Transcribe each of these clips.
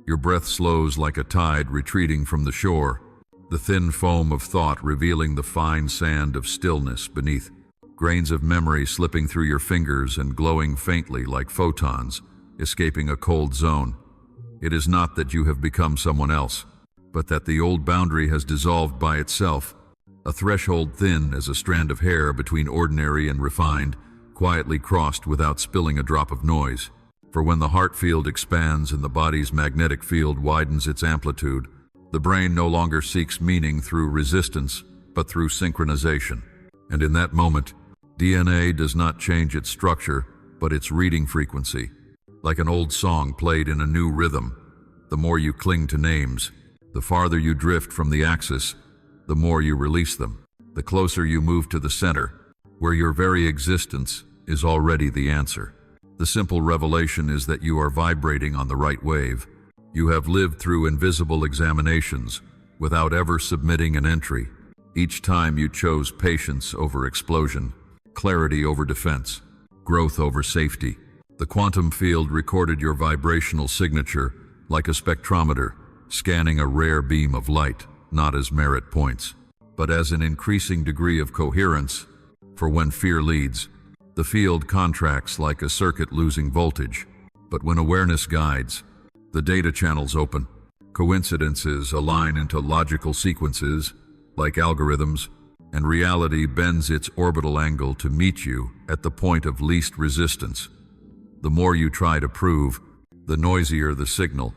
Your breath slows like a tide retreating from the shore, the thin foam of thought revealing the fine sand of stillness beneath, grains of memory slipping through your fingers and glowing faintly like photons, escaping a cold zone. It is not that you have become someone else, but that the old boundary has dissolved by itself, a threshold thin as a strand of hair between ordinary and refined, quietly crossed without spilling a drop of noise. For when the heart field expands and the body's magnetic field widens its amplitude, the brain no longer seeks meaning through resistance, but through synchronization. And in that moment, DNA does not change its structure, but its reading frequency. Like an old song played in a new rhythm, the more you cling to names, the farther you drift from the axis, the more you release them. The closer you move to the center, where your very existence is already the answer. The simple revelation is that you are vibrating on the right wave. You have lived through invisible examinations without ever submitting an entry. Each time you chose patience over explosion, clarity over defense, growth over safety. The quantum field recorded your vibrational signature like a spectrometer, scanning a rare beam of light, not as merit points, but as an increasing degree of coherence. For when fear leads, the field contracts like a circuit losing voltage. But when awareness guides, the data channels open. Coincidences align into logical sequences, like algorithms, and reality bends its orbital angle to meet you at the point of least resistance. The more you try to prove, the noisier the signal.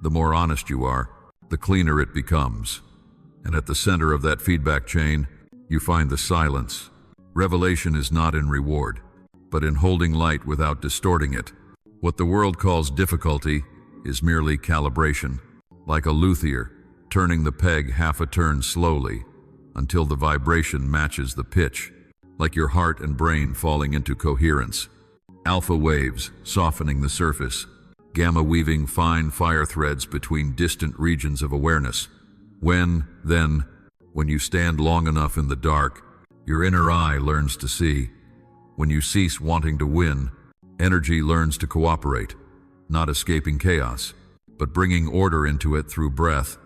The more honest you are, the cleaner it becomes. And at the center of that feedback chain, you find the silence. Revelation is not in reward, but in holding light without distorting it. What the world calls difficulty is merely calibration, like a luthier turning the peg half a turn slowly until the vibration matches the pitch, like your heart and brain falling into coherence. Alpha waves softening the surface, gamma weaving fine fire threads between distant regions of awareness. When you stand long enough in the dark, your inner eye learns to see. When you cease wanting to win, energy learns to cooperate, not escaping chaos, but bringing order into it through breath,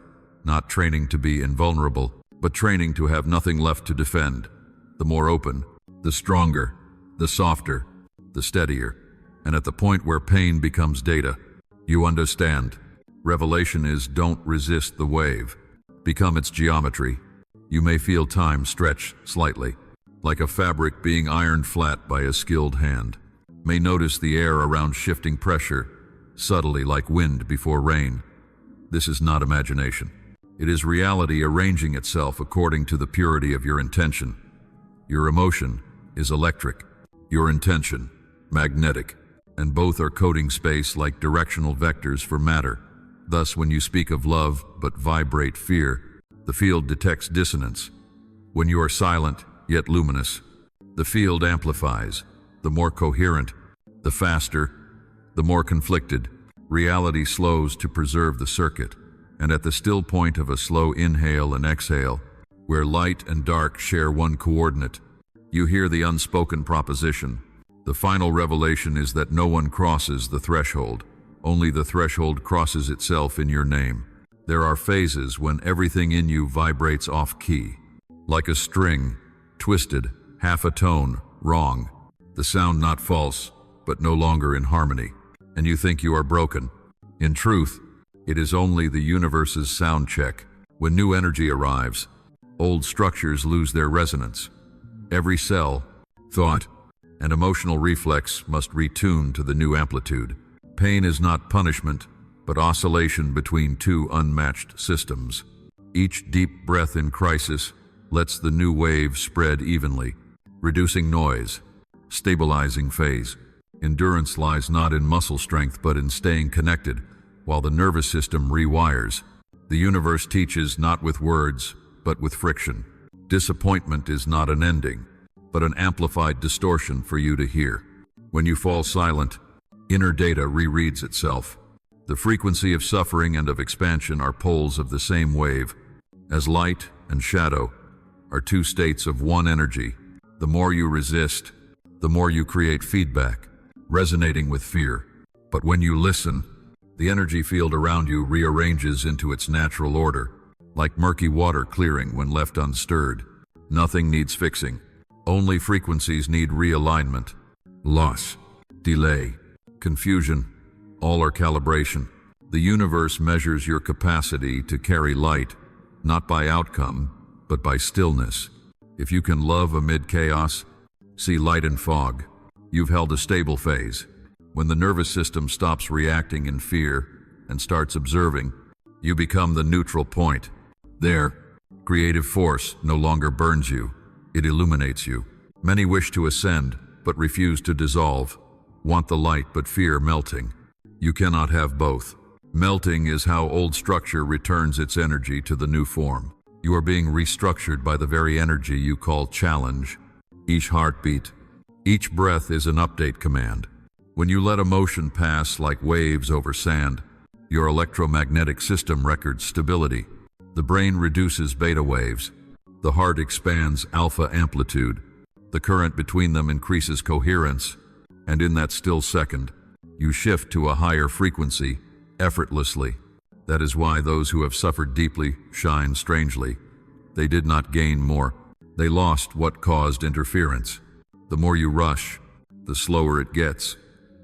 not training to be invulnerable, but training to have nothing left to defend. The more open, the stronger, the softer, the steadier. And at the point where pain becomes data, you understand. Revelation is don't resist the wave. Become its geometry. You may feel time stretch slightly, like a fabric being ironed flat by a skilled hand. May notice the air around shifting pressure, subtly like wind before rain. This is not imagination. It is reality arranging itself according to the purity of your intention. Your emotion is electric, your intention magnetic, and both are coding space like directional vectors for matter. Thus, when you speak of love but vibrate fear, the field detects dissonance. When you are silent, yet luminous, the field amplifies. The more coherent, the faster, the more conflicted. Reality slows to preserve the circuit, and at the still point of a slow inhale and exhale, where light and dark share one coordinate, you hear the unspoken proposition. The final revelation is that no one crosses the threshold. Only the threshold crosses itself in your name. There are phases when everything in you vibrates off-key, like a string, twisted, half a tone, wrong. The sound not false, but no longer in harmony, and you think you are broken. In truth, it is only the universe's sound check. When new energy arrives, old structures lose their resonance. Every cell, thought, and emotional reflex must retune to the new amplitude. Pain is not punishment, but oscillation between two unmatched systems. Each deep breath in crisis lets the new wave spread evenly, reducing noise, stabilizing phase. Endurance lies not in muscle strength but in staying connected, while the nervous system rewires. The universe teaches not with words, but with friction. Disappointment is not an ending, but an amplified distortion for you to hear. When you fall silent, inner data rereads itself. The frequency of suffering and of expansion are poles of the same wave, as light and shadow are two states of one energy. The more you resist, the more you create feedback, resonating with fear. But when you listen, The energy field around you rearranges into its natural order, like murky water clearing when left unstirred. Nothing needs fixing. Only frequencies need realignment. Loss, delay, confusion, all are calibration. The universe measures your capacity to carry light, not by outcome, but by stillness. If you can love amid chaos, see light in fog, you've held a stable phase. When the nervous system stops reacting in fear and starts observing, you become the neutral point. There, creative force no longer burns you, it illuminates you. Many wish to ascend, but refuse to dissolve, want the light but fear melting. You cannot have both. Melting is how old structure returns its energy to the new form. You are being restructured by the very energy you call challenge. Each heartbeat, each breath is an update command. When you let emotion pass like waves over sand, your electromagnetic system records stability. The brain reduces beta waves. The heart expands alpha amplitude. The current between them increases coherence. And in that still second, you shift to a higher frequency, effortlessly. That is why those who have suffered deeply shine strangely. They did not gain more. They lost what caused interference. The more you rush, the slower it gets.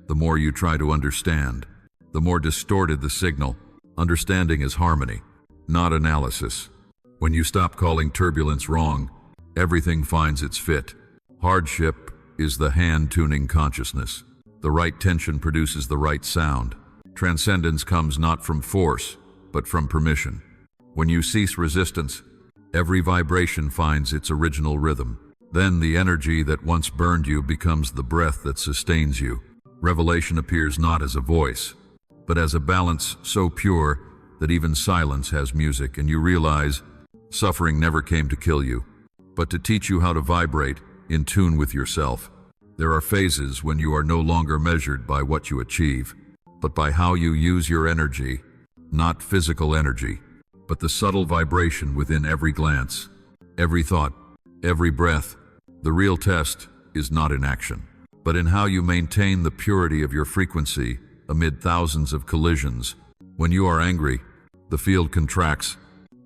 The more you try to understand, the more distorted the signal. Understanding is harmony, not analysis. When you stop calling turbulence wrong, everything finds its fit. Hardship is the hand-tuning consciousness. The right tension produces the right sound. Transcendence comes not from force, but from permission. When you cease resistance, every vibration finds its original rhythm. Then the energy that once burned you becomes the breath that sustains you. Revelation appears not as a voice, but as a balance so pure that even silence has music, and you realize suffering never came to kill you, but to teach you how to vibrate in tune with yourself. There are phases when you are no longer measured by what you achieve, but by how you use your energy, not physical energy, but the subtle vibration within every glance, every thought, every breath. The real test is not in action, but in how you maintain the purity of your frequency amid thousands of collisions. When you are angry, the field contracts.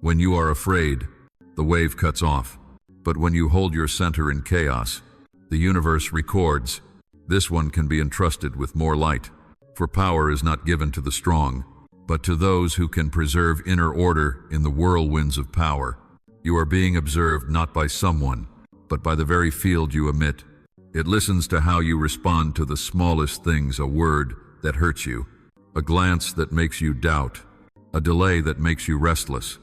When you are afraid, the wave cuts off. But when you hold your center in chaos, the universe records. This one can be entrusted with more light. For power is not given to the strong, but to those who can preserve inner order in the whirlwinds of power. You are being observed not by someone, but by the very field you emit. It listens to how you respond to the smallest things, a word that hurts you, a glance that makes you doubt, a delay that makes you restless.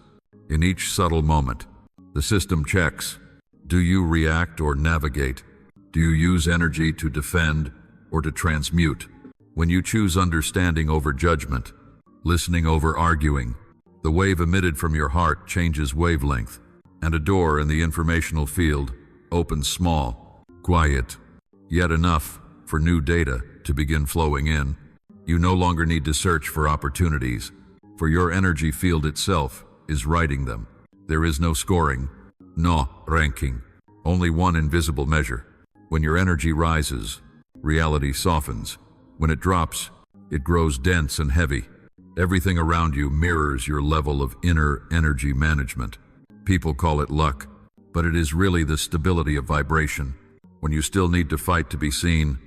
In each subtle moment, the system checks. Do you react or navigate? Do you use energy to defend or to transmute? When you choose understanding over judgment, listening over arguing, the wave emitted from your heart changes wavelength, and a door in the informational field opens small, quiet, yet enough for new data to begin flowing in. You no longer need to search for opportunities, for your energy field itself is writing them. There is no scoring, no ranking, only one invisible measure. When your energy rises, reality softens. When it drops, it grows dense and heavy. Everything around you mirrors your level of inner energy management. People call it luck, but it is really the stability of vibration. When you still need to fight to be seen,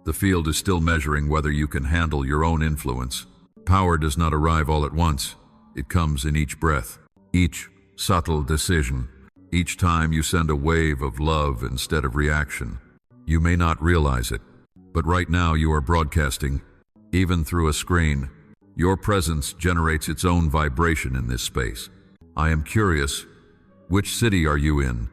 the field is still measuring whether you can handle your own influence. Power does not arrive all at once. It comes in each breath, each subtle decision, each time you send a wave of love instead of reaction. You may not realize it, but right now you are broadcasting, even through a screen. Your presence generates its own vibration in this space. I am curious, which city are you in?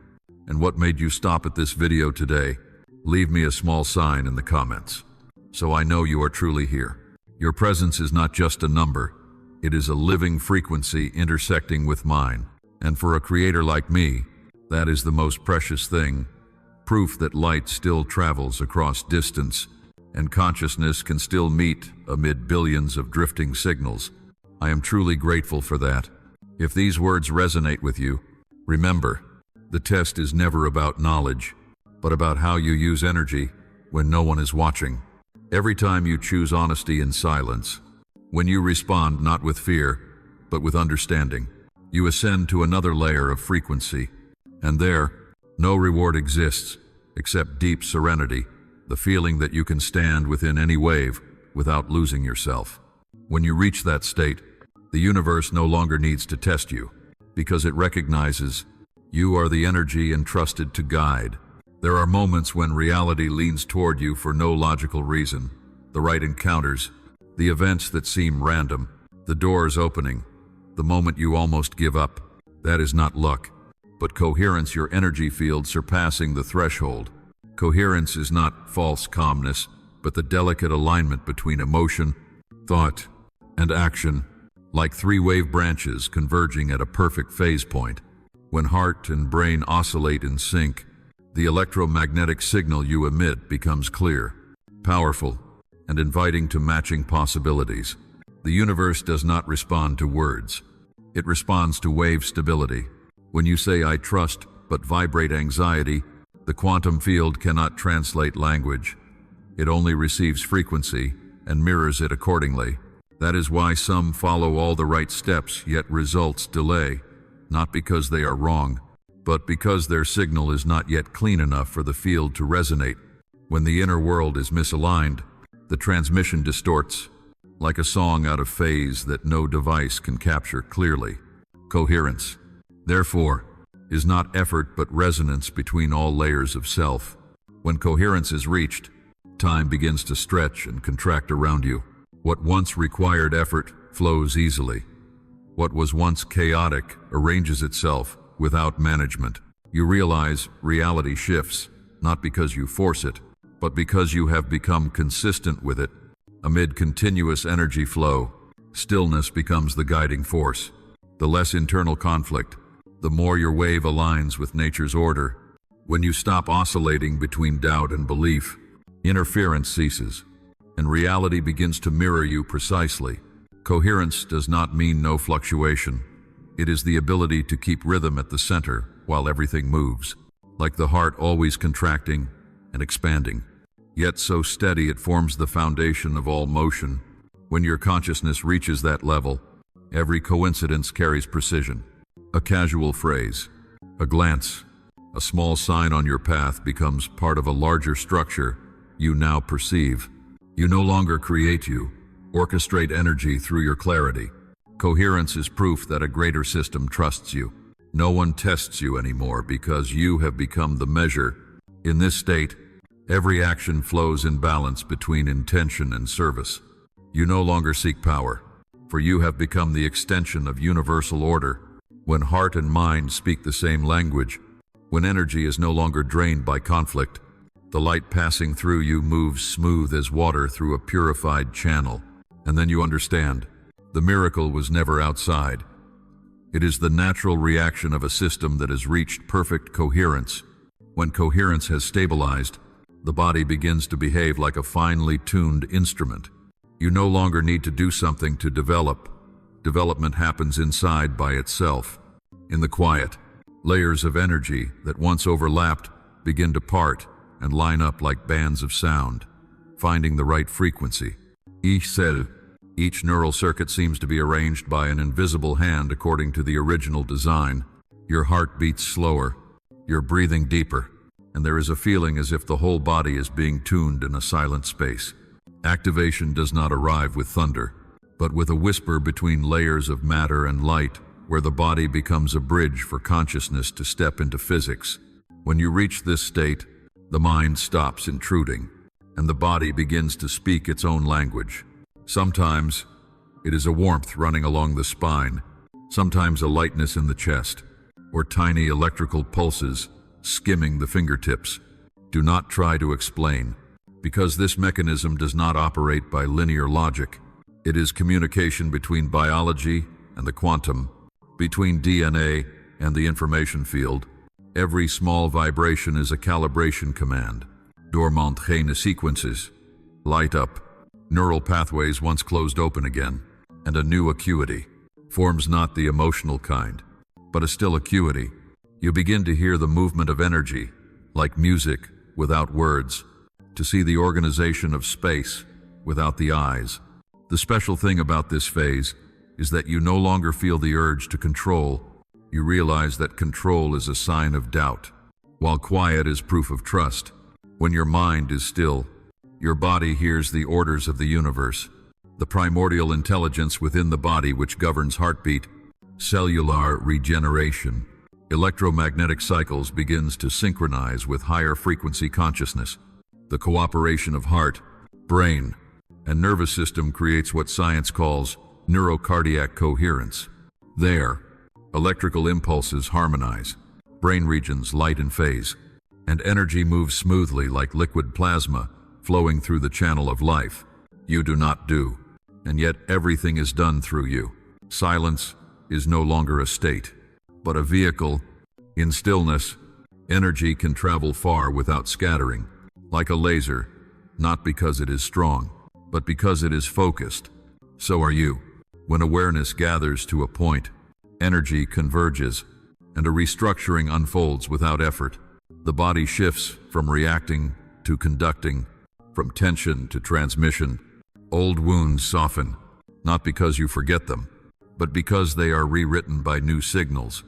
And what made you stop at this video today? Leave me a small sign in the comments, so I know you are truly here. Your presence is not just a number, it is a living frequency intersecting with mine. And for a creator like me, that is the most precious thing. Proof that light still travels across distance, and consciousness can still meet amid billions of drifting signals. I am truly grateful for that. If these words resonate with you, remember, the test is never about knowledge, but about how you use energy when no one is watching. Every time you choose honesty in silence, When you respond not with fear, but with understanding, you ascend to another layer of frequency, and there, no reward exists except deep serenity, the feeling that you can stand within any wave without losing yourself. When you reach that state, the universe no longer needs to test you, because it recognizes you are the energy entrusted to guide. There are moments when reality leans toward you for no logical reason. The right encounters, the events that seem random, the doors opening, the moment you almost give up. That is not luck, but coherence, your energy field surpassing the threshold. Coherence is not false calmness, but the delicate alignment between emotion, thought, and action, like three wave branches converging at a perfect phase point. When heart and brain oscillate in sync, the electromagnetic signal you emit becomes clear, powerful, and inviting to matching possibilities. The universe does not respond to words. It responds to wave stability. When you say "I trust," but vibrate anxiety, the quantum field cannot translate language. It only receives frequency and mirrors it accordingly. That is why some follow all the right steps, yet results delay, not because they are wrong, but because their signal is not yet clean enough for the field to resonate. When the inner world is misaligned, the transmission distorts, like a song out of phase that no device can capture clearly. Coherence, therefore, is not effort but resonance between all layers of self. When coherence is reached, time begins to stretch and contract around you. What once required effort flows easily. What was once chaotic arranges itself without management. You realize reality shifts, not because you force it, but because you have become consistent with it. Amid continuous energy flow, stillness becomes the guiding force. The less internal conflict, the more your wave aligns with nature's order. When you stop oscillating between doubt and belief, interference ceases, and reality begins to mirror you precisely. Coherence does not mean no fluctuation. It is the ability to keep rhythm at the center while everything moves, like the heart always contracting and expanding, yet so steady it forms the foundation of all motion. When your consciousness reaches that level, every coincidence carries precision. A casual phrase, a glance, a small sign on your path becomes part of a larger structure you now perceive. You no longer create, you orchestrate energy through your clarity. Coherence is proof that a greater system trusts you. No one tests you anymore because you have become the measure. In this state, every action flows in balance between intention and service. You no longer seek power, for you have become the extension of universal order. When heart and mind speak the same language, when energy is no longer drained by conflict, the light passing through you moves smooth as water through a purified channel. And then you understand, the miracle was never outside. It is the natural reaction of a system that has reached perfect coherence. When coherence has stabilized, the body begins to behave like a finely tuned instrument. You no longer need to do something to develop. Development happens inside by itself. In the quiet, layers of energy that once overlapped begin to part and line up like bands of sound, finding the right frequency. Each neural circuit seems to be arranged by an invisible hand according to the original design. Your heart beats slower, you're breathing deeper, and there is a feeling as if the whole body is being tuned in a silent space. Activation does not arrive with thunder, but with a whisper between layers of matter and light, where the body becomes a bridge for consciousness to step into physics. When you reach this state, the mind stops intruding, and the body begins to speak its own language. Sometimes it is a warmth running along the spine, sometimes a lightness in the chest, or tiny electrical pulses skimming the fingertips. Do not try to explain, because this mechanism does not operate by linear logic. It is communication between biology and the quantum, between DNA and the information field. Every small vibration is a calibration command. Dormant gene sequences light up. Neural pathways once closed open again, and a new acuity forms, not the emotional kind, but a still acuity. You begin to hear the movement of energy, like music without words, to see the organization of space without the eyes. The special thing about this phase is that you no longer feel the urge to control. You realize that control is a sign of doubt, while quiet is proof of trust. When your mind is still, your body hears the orders of the universe, the primordial intelligence within the body which governs heartbeat, cellular regeneration, electromagnetic cycles begins to synchronize with higher frequency consciousness. The cooperation of heart, brain, and nervous system creates what science calls neurocardiac coherence. There, electrical impulses harmonize, brain regions light in phase, and energy moves smoothly like liquid plasma flowing through the channel of life. You do not do, and yet everything is done through you. Silence is no longer a state, but a vehicle. In stillness, energy can travel far without scattering, like a laser, not because it is strong, but because it is focused. So are you. When awareness gathers to a point, energy converges, and a restructuring unfolds without effort. The body shifts from reacting to conducting, from tension to transmission. Old wounds soften, not because you forget them, but because they are rewritten by new signals.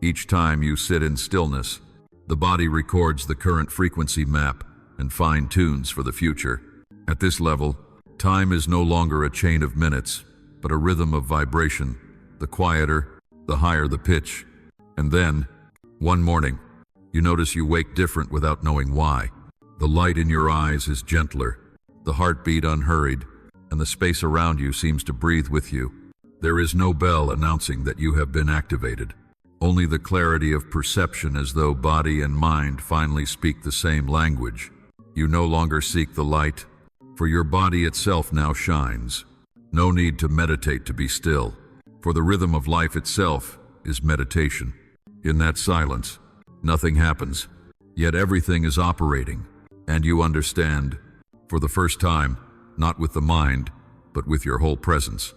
Each time you sit in stillness, the body records the current frequency map and fine-tunes for the future. At this level, time is no longer a chain of minutes, but a rhythm of vibration. The quieter, the higher the pitch. And then, one morning, you notice you wake different without knowing why. The light in your eyes is gentler, the heartbeat unhurried, and the space around you seems to breathe with you. There is no bell announcing that you have been activated, only the clarity of perception as though body and mind finally speak the same language. You no longer seek the light, for your body itself now shines. No need to meditate to be still, for the rhythm of life itself is meditation. In that silence, nothing happens, yet everything is operating, and you understand, for the first time, not with the mind, but with your whole presence,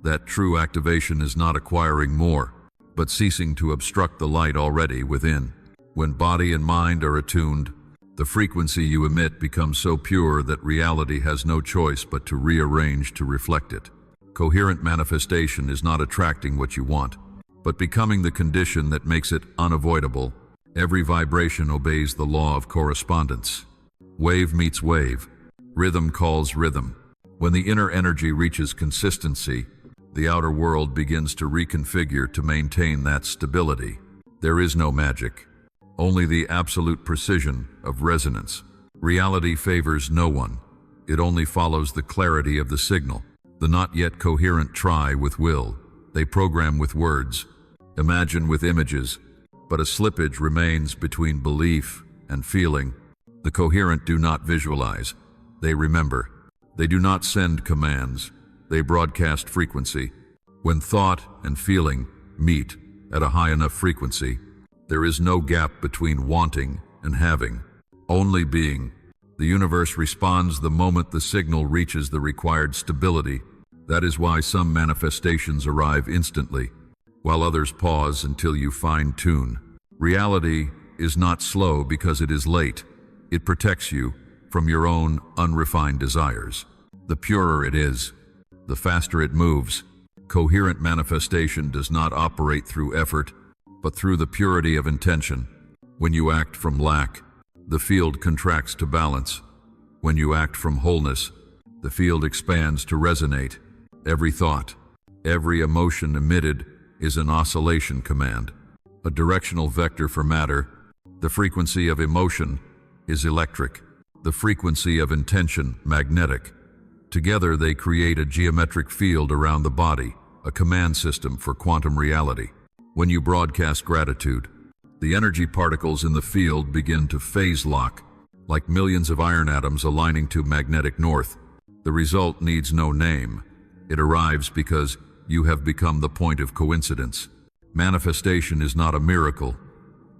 that true activation is not acquiring more, but ceasing to obstruct the light already within. When body and mind are attuned, the frequency you emit becomes so pure that reality has no choice but to rearrange to reflect it. Coherent manifestation is not attracting what you want, but becoming the condition that makes it unavoidable. Every vibration obeys the law of correspondence. Wave meets wave. Rhythm calls rhythm. When the inner energy reaches consistency, the outer world begins to reconfigure to maintain that stability. There is no magic, only the absolute precision of resonance. Reality favors no one. It only follows the clarity of the signal. The not yet coherent try with will. They program with words, imagine with images, but a slippage remains between belief and feeling. The coherent do not visualize. They remember. They do not send commands. They broadcast frequency. When thought and feeling meet at a high enough frequency, there is no gap between wanting and having, only being. The universe responds the moment the signal reaches the required stability. That is why some manifestations arrive instantly, while others pause until you fine-tune. Reality is not slow because it is late. It protects you from your own unrefined desires. The purer it is, the faster it moves. Coherent manifestation does not operate through effort, but through the purity of intention. When you act from lack, the field contracts to balance. When you act from wholeness, the field expands to resonate. Every thought, every emotion emitted is an oscillation command, a directional vector for matter. The frequency of emotion is electric, the frequency of intention magnetic. Together they create a geometric field around the body, a command system for quantum reality. When you broadcast gratitude, the energy particles in the field begin to phase lock, like millions of iron atoms aligning to magnetic north. The result needs no name. It arrives because you have become the point of coincidence. Manifestation is not a miracle,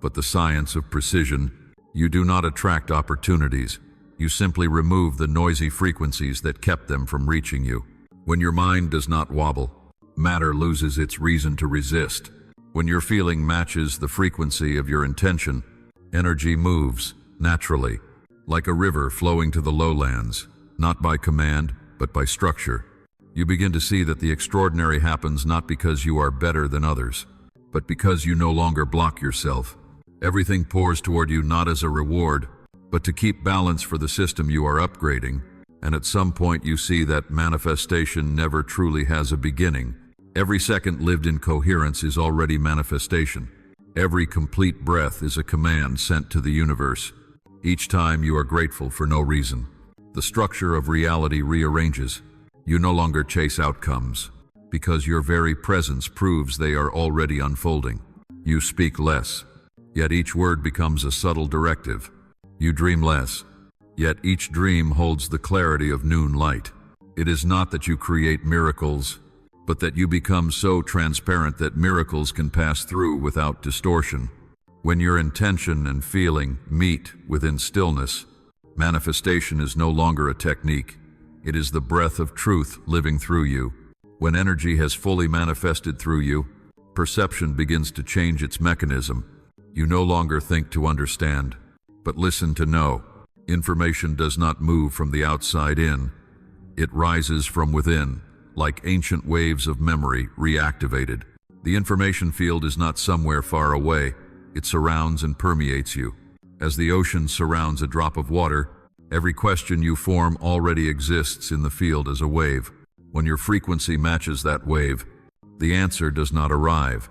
but the science of precision. You do not attract opportunities. You simply remove the noisy frequencies that kept them from reaching you. When your mind does not wobble, matter loses its reason to resist. When your feeling matches the frequency of your intention, energy moves naturally, like a river flowing to the lowlands, not by command, but by structure. You begin to see that the extraordinary happens not because you are better than others, but because you no longer block yourself. Everything pours toward you not as a reward, but to keep balance for the system you are upgrading, and at some point you see that manifestation never truly has a beginning. Every second lived in coherence is already manifestation. Every complete breath is a command sent to the universe. Each time you are grateful for no reason. The structure of reality rearranges. You no longer chase outcomes, because your very presence proves they are already unfolding. You speak less, yet each word becomes a subtle directive. You dream less, yet each dream holds the clarity of noon light. It is not that you create miracles, but that you become so transparent that miracles can pass through without distortion. When your intention and feeling meet within stillness, manifestation is no longer a technique. It is the breath of truth living through you. When energy has fully manifested through you, perception begins to change its mechanism. You no longer think to understand, but listen to know. Information does not move from the outside in. It rises from within, like ancient waves of memory reactivated. The information field is not somewhere far away. It surrounds and permeates you. As the ocean surrounds a drop of water, every question you form already exists in the field as a wave. When your frequency matches that wave, the answer does not arrive.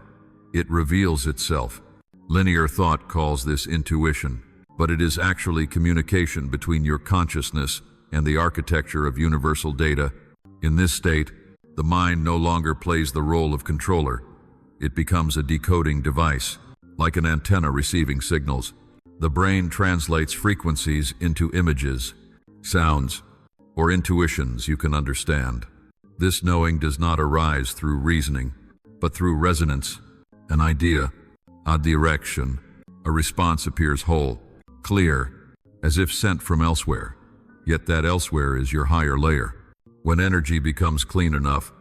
It reveals itself. Linear thought calls this intuition, but it is actually communication between your consciousness and the architecture of universal data. In this state, the mind no longer plays the role of controller. It becomes a decoding device, like an antenna receiving signals. The brain translates frequencies into images, sounds, or intuitions you can understand. This knowing does not arise through reasoning, but through resonance. An idea, a direction, a response appears whole, clear, as if sent from elsewhere. Yet that elsewhere is your higher layer. When energy becomes clean enough,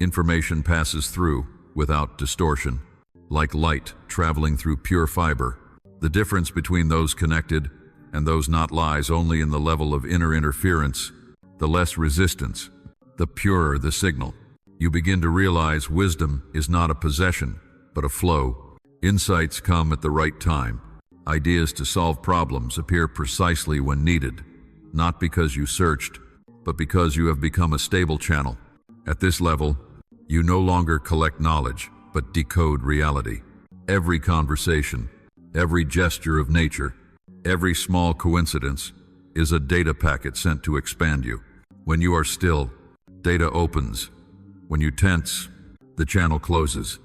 information passes through without distortion, like light traveling through pure fiber. The difference between those connected and those not lies only in the level of inner interference. The less resistance, the purer the signal. You begin to realize wisdom is not a possession, but a flow. Insights come at the right time. Ideas to solve problems appear precisely when needed, not because you searched, but because you have become a stable channel. At this level, you no longer collect knowledge, but decode reality. Every conversation, every gesture of nature, every small coincidence is a data packet sent to expand you. When you are still, data opens. When you tense, the channel closes.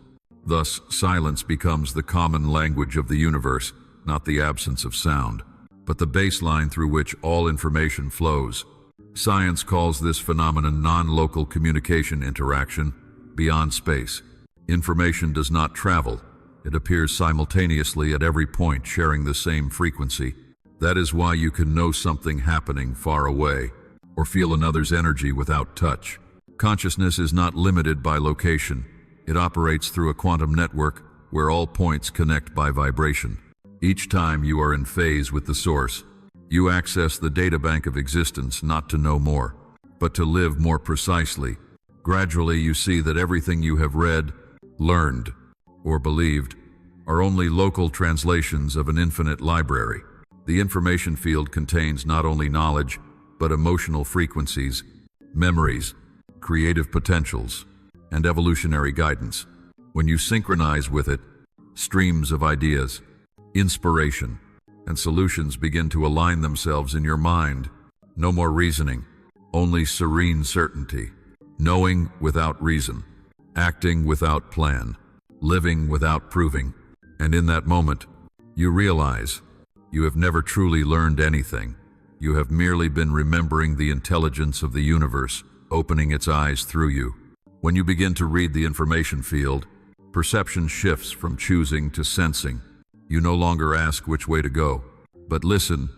Thus, silence becomes the common language of the universe, not the absence of sound, but the baseline through which all information flows. Science calls this phenomenon non-local communication interaction beyond space. Information does not travel. It appears simultaneously at every point, sharing the same frequency. That is why you can know something happening far away, or feel another's energy without touch. Consciousness is not limited by location. It operates through a quantum network where all points connect by vibration. Each time you are in phase with the source, you access the databank of existence not to know more, but to live more precisely. Gradually you see that everything you have read, learned, or believed are only local translations of an infinite library. The information field contains not only knowledge, but emotional frequencies, memories, creative potentials, and evolutionary guidance. When you synchronize with it, streams of ideas, inspiration, and solutions begin to align themselves in your mind. No more reasoning, only serene certainty. Knowing without reason, acting without plan, living without proving. And in that moment, you realize you have never truly learned anything. You have merely been remembering the intelligence of the universe, opening its eyes through you. When you begin to read the information field, perception shifts from choosing to sensing. You no longer ask which way to go, but listen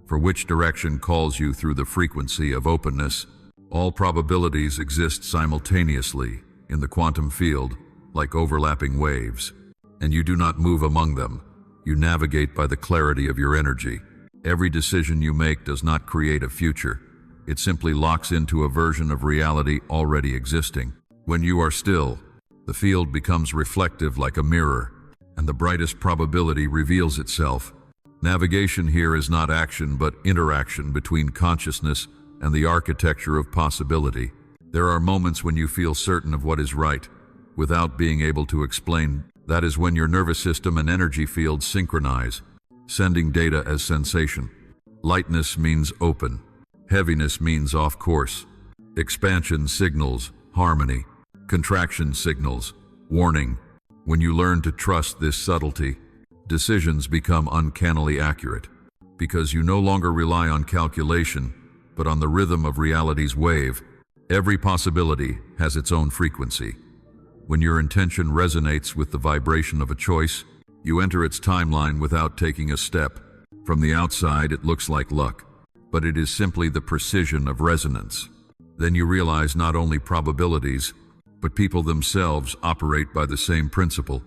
for which direction calls you through the frequency of openness. All probabilities exist simultaneously in the quantum field, like overlapping waves, and you do not move among them. You navigate by the clarity of your energy. Every decision you make does not create a future, It simply locks into a version of reality already existing. When you are still, the field becomes reflective like a mirror, and the brightest probability reveals itself. Navigation here is not action but interaction between consciousness and the architecture of possibility. There are moments when you feel certain of what is right, without being able to explain. That is when your nervous system and energy fields synchronize, sending data as sensation. Lightness means open. Heaviness means off course. Expansion signals harmony. Contraction signals warning. When you learn to trust this subtlety, decisions become uncannily accurate, because you no longer rely on calculation, but on the rhythm of reality's wave. Every possibility has its own frequency. When your intention resonates with the vibration of a choice, you enter its timeline without taking a step. From the outside, it looks like luck, but it is simply the precision of resonance. Then you realize not only probabilities, but people themselves operate by the same principle.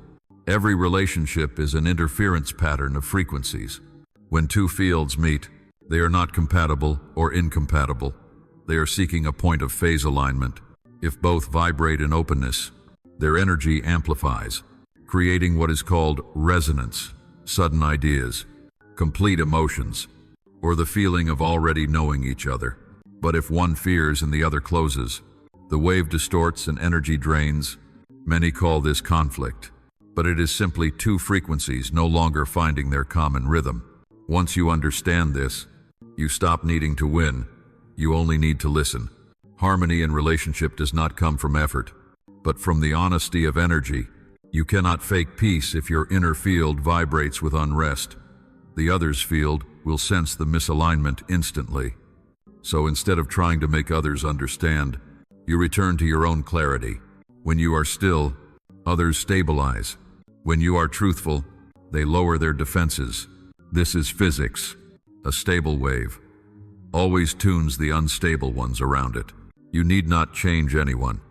Every relationship is an interference pattern of frequencies. When two fields meet, they are not compatible or incompatible. They are seeking a point of phase alignment. If both vibrate in openness, their energy amplifies, creating what is called resonance, sudden ideas, complete emotions, or the feeling of already knowing each other. But if one fears and the other closes, the wave distorts and energy drains. Many call this conflict, but it is simply two frequencies no longer finding their common rhythm. Once you understand this, you stop needing to win. You only need to listen. Harmony in relationship does not come from effort, but from the honesty of energy. You cannot fake peace if your inner field vibrates with unrest. The other's field will sense the misalignment instantly. So instead of trying to make others understand, you return to your own clarity. When you are still, others stabilize. When you are truthful, they lower their defenses. This is physics. A stable wave always tunes the unstable ones around it. You need not change anyone.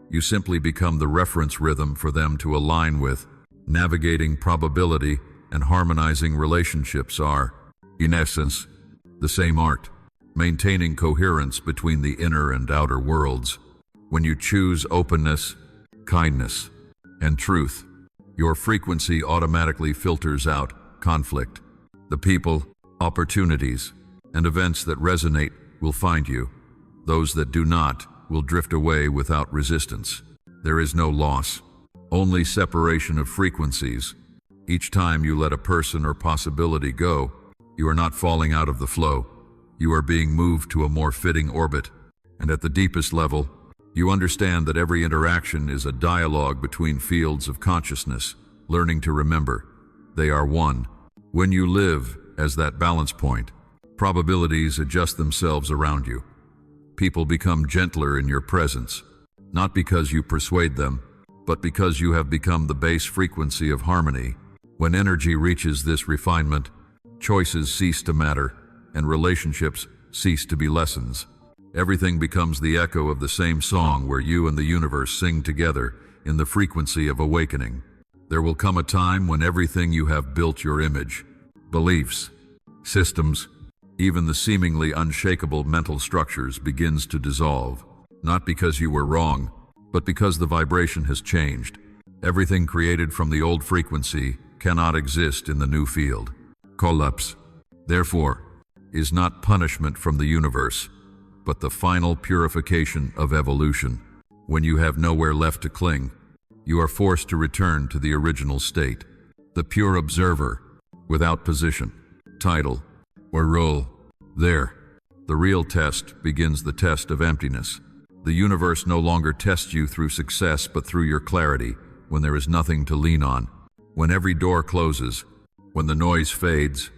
You simply become the reference rhythm for them to align with. Navigating probability and harmonizing relationships are, in essence, the same art. Maintaining coherence between the inner and outer worlds. When you choose openness, kindness, and truth, your frequency automatically filters out conflict. The people, opportunities, and events that resonate will find you. Those that do not will drift away without resistance. There is no loss, only separation of frequencies. Each time you let a person or possibility go, you are not falling out of the flow. You are being moved to a more fitting orbit. And at the deepest level, you understand that every interaction is a dialogue between fields of consciousness, learning to remember. They are one. When you live as that balance point, probabilities adjust themselves around you. People become gentler in your presence, not because you persuade them, but because you have become the base frequency of harmony. When energy reaches this refinement, choices cease to matter, and relationships cease to be lessons. Everything becomes the echo of the same song where you and the universe sing together in the frequency of awakening. There will come a time when everything you have built your image, beliefs, systems, even the seemingly unshakable mental structures begins to dissolve, not because you were wrong, but because the vibration has changed. Everything created from the old frequency cannot exist in the new field. Collapse, therefore, is not punishment from the universe, but the final purification of evolution. When you have nowhere left to cling, you are forced to return to the original state, the pure observer, without position, title, or role. There, the real test begins, the test of emptiness. The universe no longer tests you through success but through your clarity, when there is nothing to lean on. When every door closes, when the noise fades,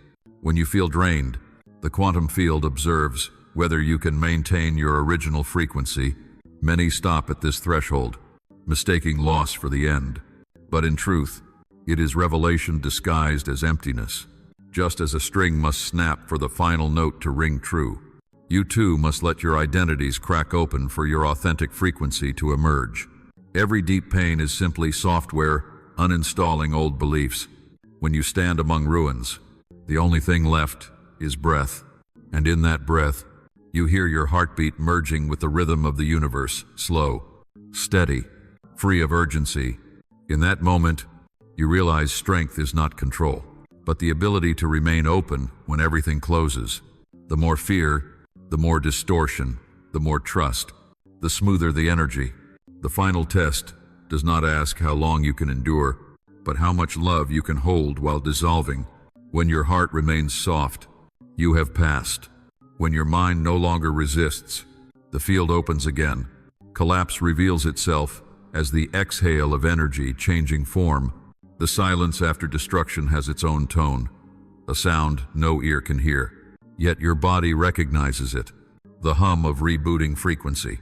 when you feel drained, the quantum field observes whether you can maintain your original frequency. Many stop at this threshold, mistaking loss for the end. But in truth, it is revelation disguised as emptiness. Just as a string must snap for the final note to ring true, you too must let your identities crack open for your authentic frequency to emerge. Every deep pain is simply software uninstalling old beliefs. When you stand among ruins, the only thing left is breath. And in that breath, You hear your heartbeat merging with the rhythm of the universe, slow, steady, free of urgency. In that moment, you realize strength is not control, but the ability to remain open when everything closes. The more fear, the more distortion, the more trust, the smoother the energy. The final test does not ask how long you can endure, but how much love you can hold while dissolving. When your heart remains soft, you have passed. When your mind no longer resists, the field opens again. Collapse reveals itself as the exhale of energy changing form. The silence after destruction has its own tone, a sound no ear can hear, yet your body recognizes it. The hum of rebooting frequency.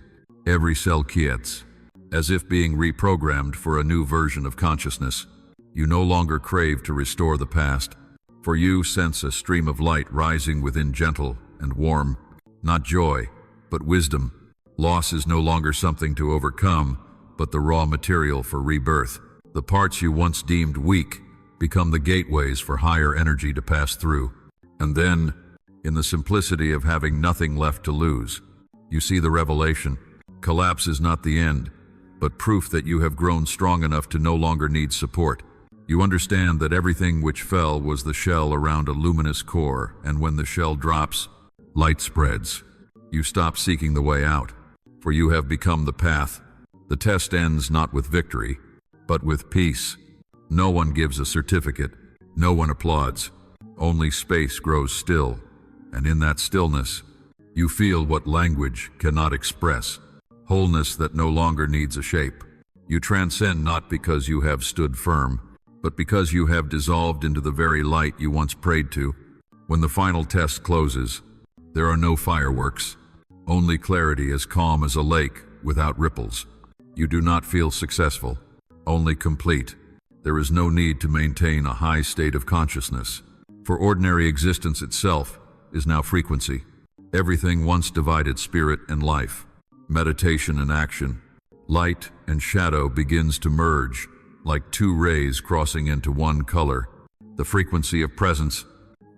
Every cell quiets, as if being reprogrammed for a new version of consciousness. You no longer crave to restore the past, for you sense a stream of light rising within, gentle and warm, not joy, but wisdom. Loss is no longer something to overcome, but the raw material for rebirth. The parts you once deemed weak become the gateways for higher energy to pass through. And then, in the simplicity of having nothing left to lose, you see the revelation. Collapse is not the end, but proof that you have grown strong enough to no longer need support. You understand that everything which fell was the shell around a luminous core, and when the shell drops, light spreads. You stop seeking the way out, for you have become the path. The test ends not with victory, but with peace. No one gives a certificate, no one applauds. Only space grows still, and in that stillness, you feel what language cannot express. Wholeness that no longer needs a shape. You transcend not because you have stood firm, but because you have dissolved into the very light you once prayed to. When the final test closes, there are no fireworks, only clarity as calm as a lake without ripples. You do not feel successful, only complete. There is no need to maintain a high state of consciousness, for ordinary existence itself is now frequency. Everything once divided spirit and life, meditation and action, light and shadow begins to merge, like two rays crossing into one color. The frequency of presence.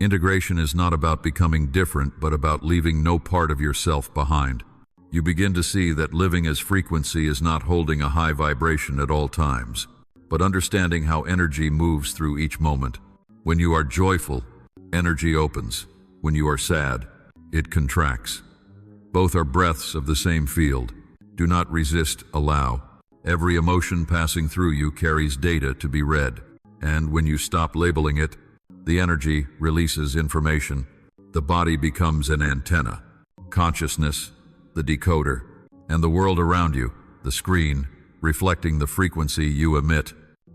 Integration is not about becoming different, but about leaving no part of yourself behind. You begin to see that living as frequency is not holding a high vibration at all times, but understanding how energy moves through each moment. When you are joyful, energy opens. When you are sad, it contracts. Both are breaths of the same field. Do not resist, allow. Every emotion passing through you carries data to be read, and when you stop labeling it, the energy releases information. The body becomes an antenna. Consciousness, the decoder, and the world around you, the screen, reflecting the frequency you emit.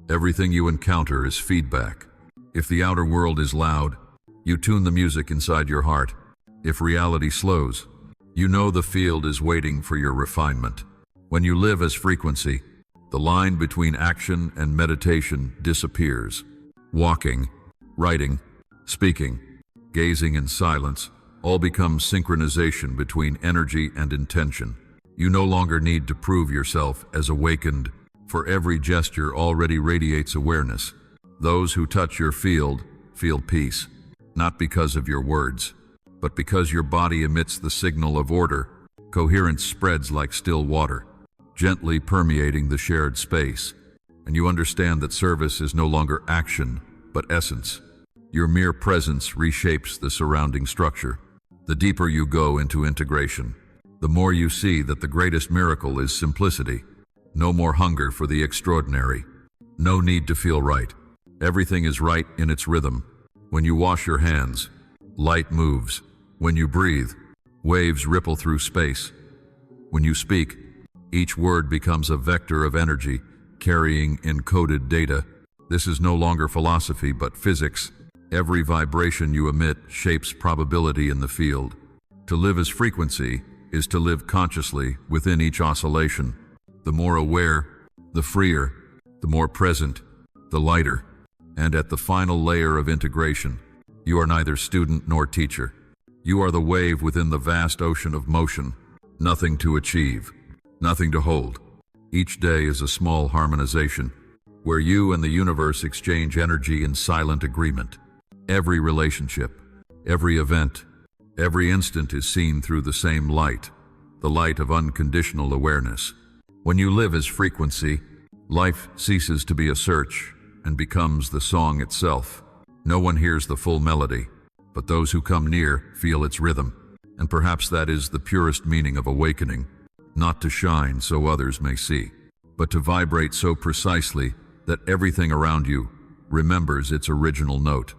Everything you encounter is feedback. If the outer world is loud, you tune the music inside your heart. If reality slows, you know the field is waiting for your refinement. When you live as frequency, the line between action and meditation disappears. Walking, writing, speaking, gazing in silence, all become synchronization between energy and intention. You no longer need to prove yourself as awakened, for every gesture already radiates awareness. Those who touch your field feel peace, not because of your words, but because your body emits the signal of order. Coherence spreads like still water, gently permeating the shared space, and you understand that service is no longer action, but essence. Your mere presence reshapes the surrounding structure. The deeper you go into integration, the more you see that the greatest miracle is simplicity. No more hunger for the extraordinary. No need to feel right. Everything is right in its rhythm. When you wash your hands, light moves. When you breathe, waves ripple through space. When you speak, each word becomes a vector of energy, carrying encoded data. This is no longer philosophy, but physics. Every vibration you emit shapes probability in the field. To live as frequency is to live consciously within each oscillation. The more aware, the freer, the more present, the lighter. And at the final layer of integration, you are neither student nor teacher. You are the wave within the vast ocean of motion. Nothing to achieve, nothing to hold. Each day is a small harmonization, where you and the universe exchange energy in silent agreement. Every relationship, every event, Every instant is seen through the same light, the light of unconditional awareness. When you live as frequency, life ceases to be a search and becomes the song itself. No one hears the full melody, but those who come near feel its rhythm. And perhaps that is the purest meaning of awakening, not to shine so others may see, but to vibrate so precisely that everything around you remembers its original note.